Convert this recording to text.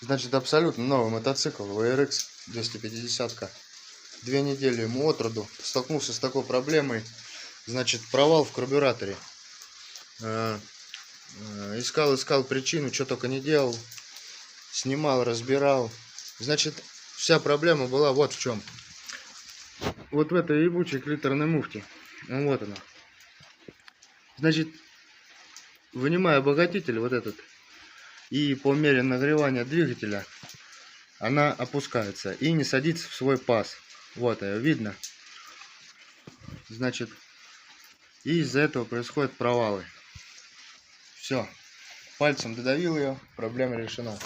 Значит, абсолютно новый мотоцикл WRX 250-ка. 2 недели ему от роду. Столкнулся с такой проблемой. Значит, провал в карбюраторе. Искал причину, что только не делал. Снимал, разбирал. Значит, вся проблема была вот в чем. Вот в этой ебучей клиторной муфте. Вот она. Значит, вынимая обогатитель вот этот, и по мере нагревания двигателя она опускается и не садится в свой паз. Вот ее видно. Значит, и из-за этого происходят провалы. Все. Пальцем додавил ее, проблема решена.